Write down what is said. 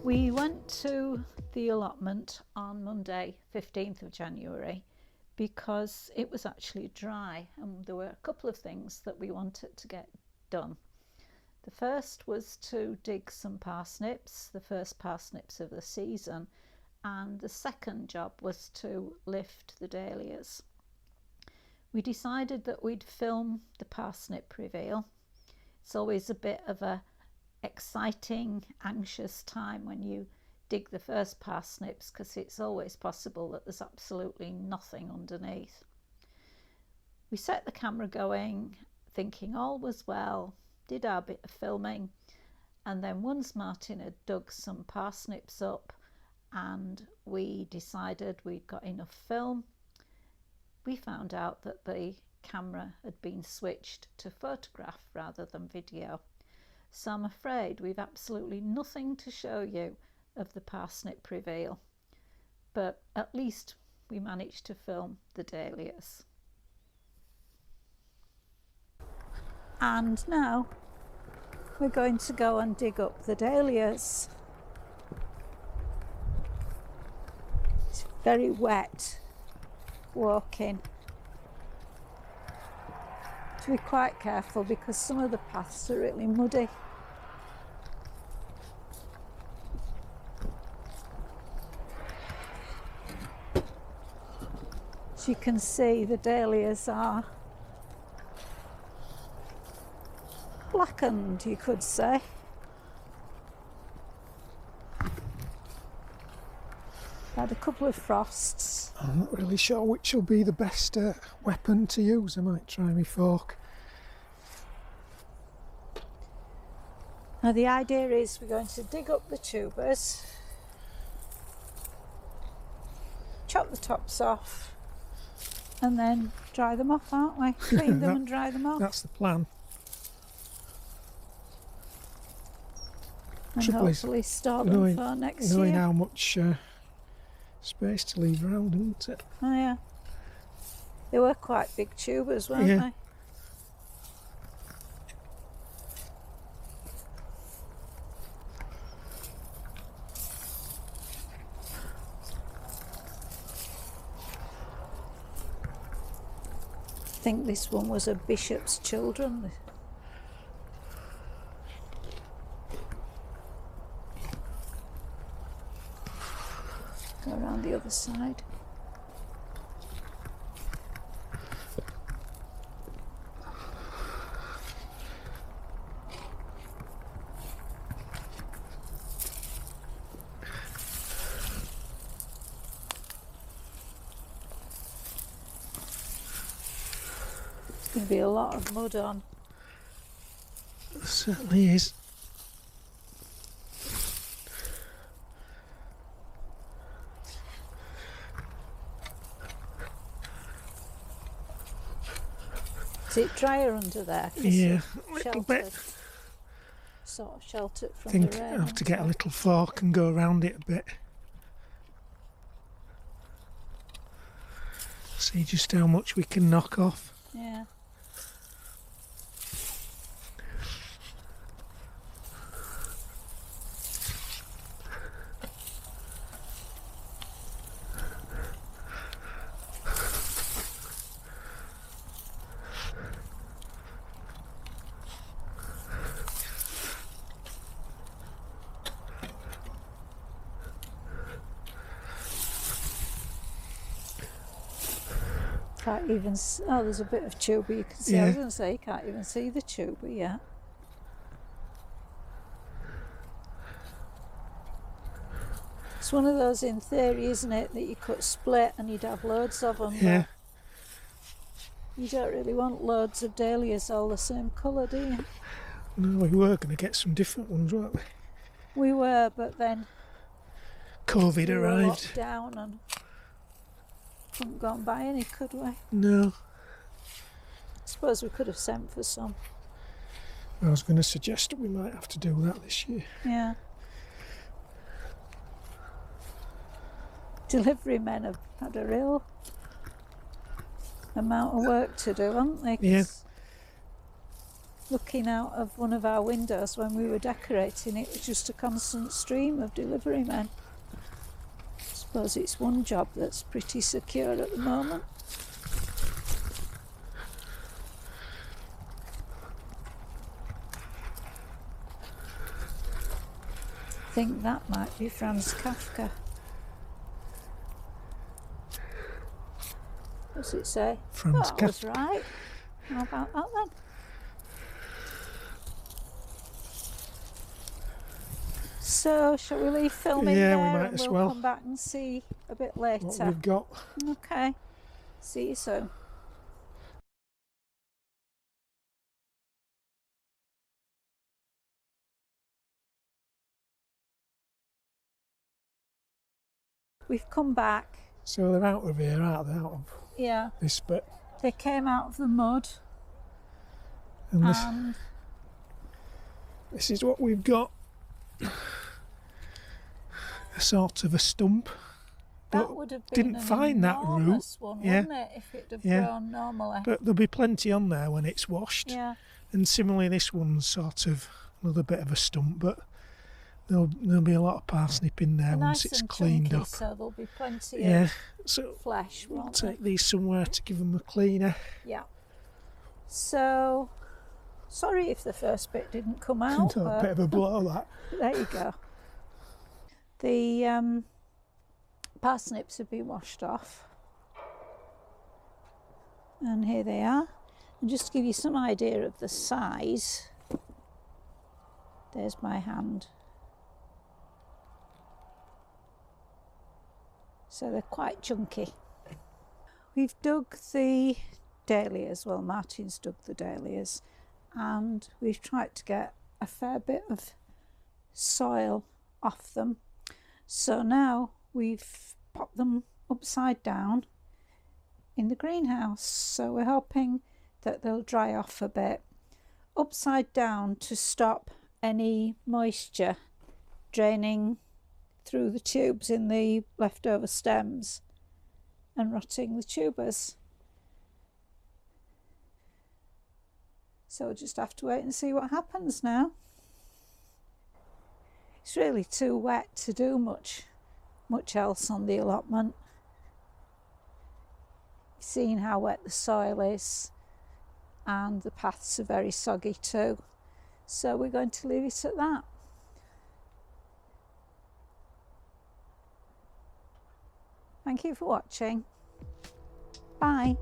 We went to the allotment on Monday, 15th of January, because it was actually dry and there were a couple of things that we wanted to get done. The first was to dig some parsnips, the first parsnips of the season, and the second job was to lift the dahlias. We decided that we'd film the parsnip reveal. It's always a bit of a exciting, anxious time when you dig the first parsnips, because it's always possible that there's absolutely nothing underneath. We set the camera going, thinking all was well, did our bit of filming, and then once Martin had dug some parsnips up and we decided we'd got enough film, we found out that the camera had been switched to photograph rather than video. So I'm afraid we've absolutely nothing to show you of the parsnip reveal, but at least we managed to film the dahlias. And now we're going to go and dig up the dahlias. It's very wet walking. To be quite careful because some of the paths are really muddy. As you can see, the dahlias are blackened, you could say. Had a couple of frosts. I'm not really sure which will be the best weapon to use. I might try my fork. Now the idea is we're going to dig up the tubers, chop the tops off, and then dry them off, aren't we? Clean them and dry them off. That's the plan. And hopefully store them for next year. Knowing how much space to leave around, isn't it? Oh yeah. They were quite big tubers, weren't they? I think this one was a bishop's children. Go around the other side. There's going to be a lot of mud on. There certainly is. Is it drier under there? Yeah, a little bit. Sort of sheltered from I think the rain. I'll have to get a little fork and go around it a bit. See just how much we can knock off. Yeah. Can't even. Oh, there's a bit of tuber you can see. Yeah. I was going to say you can't even see the tuber yet. It's one of those in theory, isn't it, that you could split and you'd have loads of them. Yeah. You don't really want loads of dahlias all the same colour, do you? No, we were going to get some different ones, weren't we? We were, but then COVID we were arrived. locked down and couldn't go and buy any, could we? No. I suppose we could have sent for some. I was going to suggest that we might have to do that this year. Yeah. Delivery men have had a real amount of work to do, haven't they? Yeah. looking out of one of our windows when we were decorating, it was just a constant stream of delivery men. I suppose it's one job that's pretty secure at the moment. I think that might be Franz Kafka. What's it say? Franz That was Kafka. right. How about that then? So, shall we leave filming Yeah, there we might and as we'll well. come back and see a bit What later? we've got. Okay. See you soon. We've come back. So they're out of here, aren't they? Out of Yeah. this bit. They came out of the mud. And this is what we've got. A sort of a stump. That would have been didn't find that root. One, Yeah. wouldn't it, if it had grown normally? But there'll be plenty on there when it's washed. Yeah. And similarly, this one's sort of another bit of a stump, but there'll be a lot of parsnip in there once it's cleaned chunky, up. So there'll be plenty Yeah. So of flesh. we'll Won't take these somewhere to give them a cleaner. Yeah. So sorry if the first bit didn't come out. A bit of a blow, that. There you go. The parsnips have been washed off, and here they are. And just to give you some idea of the size, there's my hand. So they're quite chunky. We've dug the dahlias, well, Martin's dug the dahlias, and we've tried to get a fair bit of soil off them. So now we've popped them upside down in the greenhouse. So we're hoping that they'll dry off a bit. Upside down to stop any moisture draining through the tubes in the leftover stems and rotting the tubers. So we'll just have to wait and see what happens now. It's really too wet to do much else on the allotment. You've seen how wet the soil is, and the paths are very soggy too. So we're going to leave it at that. Thank you for watching. Bye.